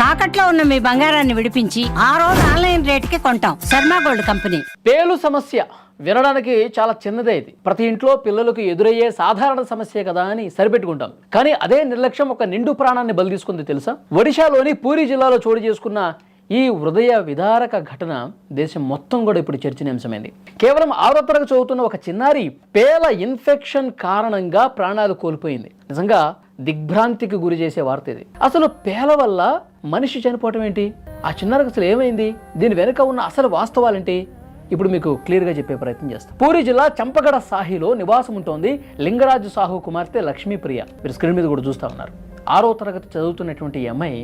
తాకట్లో ఉన్న మీ బంగారాన్ని విడిపించి ఆ రోజు ఆన్లైన్ రేటుకి కొంటాం. Sharma gold company. పేలు సమస్య వినడానికి చాలా చిన్నదే. ఇది ప్రతి ఇంట్లో పిల్లలకు ఎదురయ్యే సాధారణ సమస్య కదా అని సరిపెట్టుకుంటాం. కానీ అదే నిర్లక్ష్యం ఒక నిండు ప్రాణాన్ని బలి తీసుకుంది తెలుసా? ఒడిశాలోని పూరి జిల్లాలో చోటు చేసుకున్న ఈ హృదయ విదారక ఘటన దేశం మొత్తం కూడా ఇప్పుడు చర్చనీయాంశమైంది. కేవలం 6వ తరగతి చదువుతున్న ఒక చిన్నారి పేల ఇన్ఫెక్షన్ కారణంగా ప్రాణాలు కోల్పోయింది. నిజంగా దిగ్భ్రాంతికి గురి చేసే వార్త ఇది. అసలు పేల వల్ల మనిషి చనిపోవటం ఏంటి? ఆ చిన్నారికి అసలు ఏమైంది? దీని వెనుక ఉన్న అసలు వాస్తవాలేంటి? ఇప్పుడు మీకు క్లియర్గా చెప్పే ప్రయత్నం చేస్తాం. పూరి జిల్లా చంపగడ సాహిలో నివాసం ఉంటోంది లింగరాజు సాహు కుమార్తె లక్ష్మీప్రియ. మీరు స్క్రీన్ మీద కూడా చూస్తూ ఉన్నారు. 6వ తరగతి చదువుతున్నటువంటి ఈ అమ్మాయి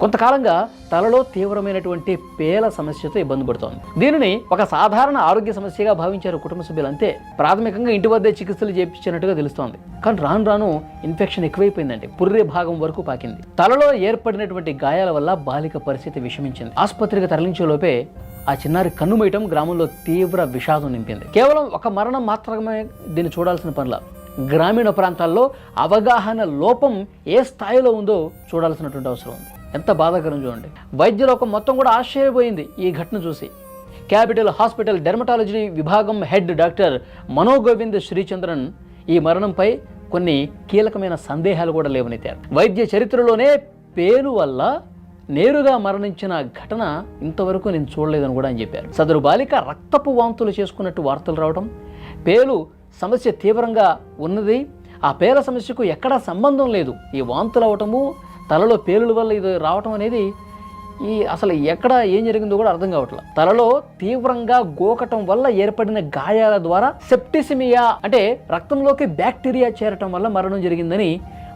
కొంతకాలంగా తలలో తీవ్రమైనటువంటి పేల సమస్యతో ఇబ్బంది పడుతోంది. దీనిని ఒక సాధారణ ఆరోగ్య సమస్యగా భావించారు కుటుంబ సభ్యులంతే. ప్రాథమికంగా ఇంటి వద్దే చికిత్సలు చేయించినట్టుగా తెలుస్తోంది. కానీ రాను రాను ఇన్ఫెక్షన్ ఎక్కువైపోయిందండి. పుర్రె భాగం వరకు పాకింది. తలలో ఏర్పడినటువంటి గాయాల వల్ల బాలిక పరిస్థితి విషమించింది. ఆసుపత్రికి తరలించేలోపే ఆ చిన్నారి కన్నుమూయటం గ్రామంలో తీవ్ర విషాదం నింపింది. కేవలం ఒక మరణం మాత్రమే దీన్ని చూడాల్సిన పనుల గ్రామీణ ప్రాంతాల్లో అవగాహన లోపం ఏ స్థాయిలో ఉందో చూడాల్సినటువంటి అవసరం ఉంది. ఎంత బాధాకరం చూడండి. వైద్యలోకం మొత్తం కూడా ఆశ్చర్యపోయింది ఈ ఘటన చూసి. క్యాపిటల్ హాస్పిటల్ డెర్మటాలజీ విభాగం హెడ్ డాక్టర్ మనోగోవింద్ శ్రీచంద్రన్ ఈ మరణంపై కొన్ని కీలకమైన సందేహాలు కూడా లేవనెత్తారు. వైద్య చరిత్రలోనే పేలు వల్ల నేరుగా మరణించిన ఘటన ఇంతవరకు నేను చూడలేదని కూడా ఆయన చెప్పారు. సదరు బాలిక రక్తపు వాంతులు చేసుకున్నట్టు వార్తలు రావడం, పేలు సమస్య తీవ్రంగా ఉన్నది, ఆ పేల సమస్యకు ఎక్కడా సంబంధం లేదు, ఈ వాంతులు అవటము తలలో పేలుల వల్ల ఇది రావటం అనేది అసలు ఎక్కడ ఏం జరిగిందో కూడా అర్థం కావట్లేదు. తలలో తీవ్రంగా గోకటం వల్ల ఏర్పడిన గాయాల ద్వారా సెప్టిసిమియా అంటే రక్తంలోకి బ్యాక్టీరియా చేరటం వల్ల మరణం జరిగిందని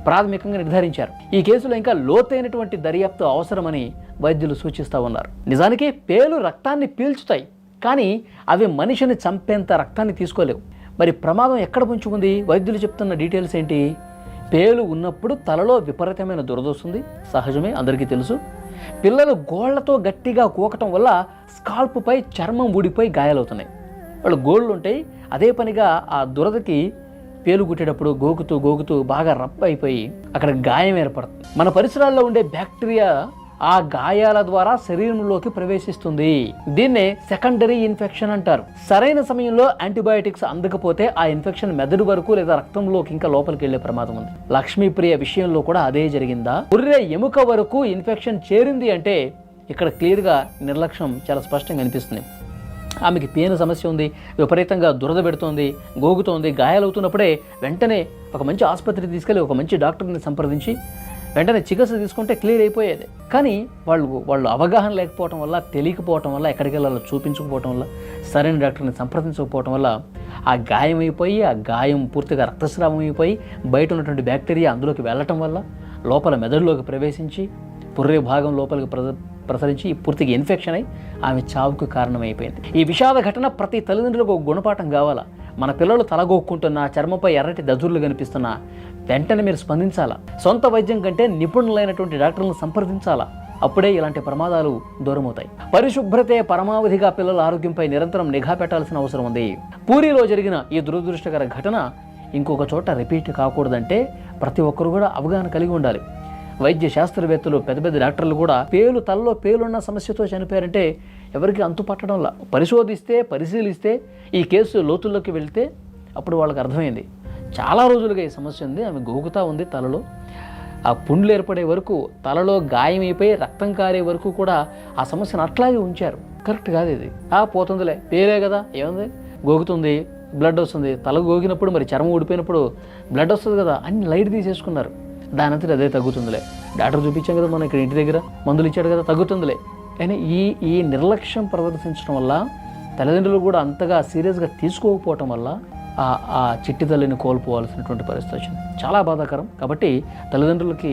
ప్రాథమికంగా నిర్ధారించారు. ఈ కేసులో ఇంకా లోతైనటువంటి దర్యాప్తు అవసరమని వైద్యులు సూచిస్తూ ఉన్నారు. నిజానికి పేలు రక్తాన్ని పీల్చుతాయి, కానీ అవి మనిషిని చంపేంత రక్తాన్ని తీసుకోలేవు. మరి ప్రమాదం ఎక్కడ పుంచుకుంది? వైద్యులు చెప్తున్న డీటెయిల్స్ ఏంటి? పేలు ఉన్నప్పుడు తలలో విపరీతమైన దురదొస్తుంది, సహజమే, అందరికీ తెలుసు. పిల్లలు గోళ్లతో గట్టిగా కోకటం వల్ల స్కాల్ప్పై చర్మం ఊడిపోయి గాయాలవుతున్నాయి. వాళ్ళు గోళ్ళు ఉంటాయి, అదే పనిగా ఆ దురదకి పేలు కుట్టేటప్పుడు గోకుతూ బాగా రప్ప అయిపోయి అక్కడ గాయం ఏర్పడుతుంది. మన పరిసరాల్లో ఉండే బ్యాక్టీరియా ఆ గాయాల ద్వారా శరీరంలోకి ప్రవేశిస్తుంది. దీన్నే సెకండరీ ఇన్ఫెక్షన్ అంటారు. సరైన సమయంలో యాంటీబయాటిక్స్ అందకపోతే ఆ ఇన్ఫెక్షన్ మెదడు వరకు లేదా రక్తంలోకి ఇంకా లోపలికి వెళ్లే ప్రమాదం ఉంది. లక్ష్మీప్రియ విషయంలో కూడా అదే జరిగిందా? పుర్రె ఎముక వరకు ఇన్ఫెక్షన్ చేరింది అంటే ఇక్కడ క్లియర్గా నిర్లక్ష్యం చాలా స్పష్టంగా అనిపిస్తుంది. ఆమెకి పేను సమస్య ఉంది, విపరీతంగా దురద పెడుతోంది, గోగుతోంది, గాయాలవుతున్నప్పుడే వెంటనే ఒక మంచి ఆసుపత్రికి తీసుకెళ్ళి ఒక మంచి డాక్టర్ని సంప్రదించి వెంటనే చికిత్స తీసుకుంటే క్లియర్ అయిపోయేది. కానీ వాళ్ళు అవగాహన లేకపోవటం వల్ల, తెలియకపోవటం వల్ల, ఎక్కడికి వెళ్ళాలో చూపించకపోవటం వల్ల, సరైన డాక్టర్ని సంప్రదించకపోవటం వల్ల ఆ గాయం అయిపోయి, ఆ గాయం పూర్తిగా రక్తస్రావం అయిపోయి బయట ఉన్నటువంటి బ్యాక్టీరియా అందులోకి వెళ్ళటం వల్ల లోపల మెదడులోకి ప్రవేశించి పుర్రె భాగం లోపలికి ప్రసరించి పూర్తిగా ఇన్ఫెక్షన్ అయి ఆమె చావుకు కారణమైపోయింది. ఈ విషాద ఘటన ప్రతి తల్లిదండ్రులకు ఒక గుణపాఠం కావాలా. మన పిల్లలు తలగొక్కుంటున్నా, చర్మపై ఎర్రటి దజుర్లు కనిపిస్తున్నా వెంటనే మీరు స్పందించాలా. సొంత వైద్యం కంటే నిపుణులైనటువంటి డాక్టర్లను సంప్రదించాలా. అప్పుడే ఇలాంటి ప్రమాదాలు దూరమవుతాయి. పరిశుభ్రతే పరమావధిగా పిల్లల ఆరోగ్యంపై నిరంతరం నిఘా పెట్టాల్సిన అవసరం ఉంది. పూరిలో జరిగిన ఈ దురదృష్టకర ఘటన ఇంకొక చోట రిపీట్ కాకూడదంటే ప్రతి ఒక్కరు కూడా అవగాహన కలిగి ఉండాలి. వైద్య శాస్త్రవేత్తలు, పెద్ద డాక్టర్లు కూడా తలలో పేలున్న సమస్యతో చనిపోయారంటే ఎవరికి అంతు పట్టడంలా. పరిశీలిస్తే ఈ కేసు లోతుల్లోకి వెళ్తే అప్పుడు వాళ్ళకి అర్థమైంది చాలా రోజులుగా ఈ సమస్య ఉంది, ఆమె గోగుతా ఉంది తలలో. ఆ పుండ్లు ఏర్పడే వరకు, తలలో గాయమైపోయి రక్తం కారే వరకు కూడా ఆ సమస్యను అట్లాగే ఉంచారు. కరెక్ట్ కాదు ఇది. పోతుందిలే, పేలే కదా, ఏముంది, గోగుతుంది, బ్లడ్ వస్తుంది, తల గోగినప్పుడు మరి చర్మం ఊడిపోయినప్పుడు బ్లడ్ వస్తుంది కదా, అన్ని లైట్ తీసేసుకున్నారు. దానంతటి అదే తగ్గుతుందిలే, డాక్టర్ చూపించాం కదా, మనం ఇక్కడ ఇంటి దగ్గర మందులు ఇచ్చాడు కదా, తగ్గుతుందిలే. కానీ ఈ నిర్లక్ష్యం ప్రదర్శించడం వల్ల తల్లిదండ్రులు కూడా అంతగా సీరియస్గా తీసుకోకపోవటం వల్ల ఆ చిట్టి తల్లిని కోల్పోవాల్సినటువంటి పరిస్థితి వచ్చింది. చాలా బాధాకరం. కాబట్టి తల్లిదండ్రులకి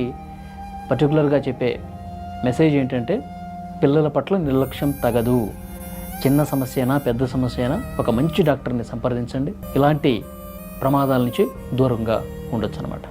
పర్టికులర్గా చెప్పే మెసేజ్ ఏంటంటే పిల్లల పట్ల నిర్లక్ష్యం తగదు. చిన్న సమస్య అయినా పెద్ద సమస్య అయినా ఒక మంచి డాక్టర్ని సంప్రదించండి. ఇలాంటి ప్రమాదాల నుంచి దూరంగా ఉండొచ్చు అన్నమాట.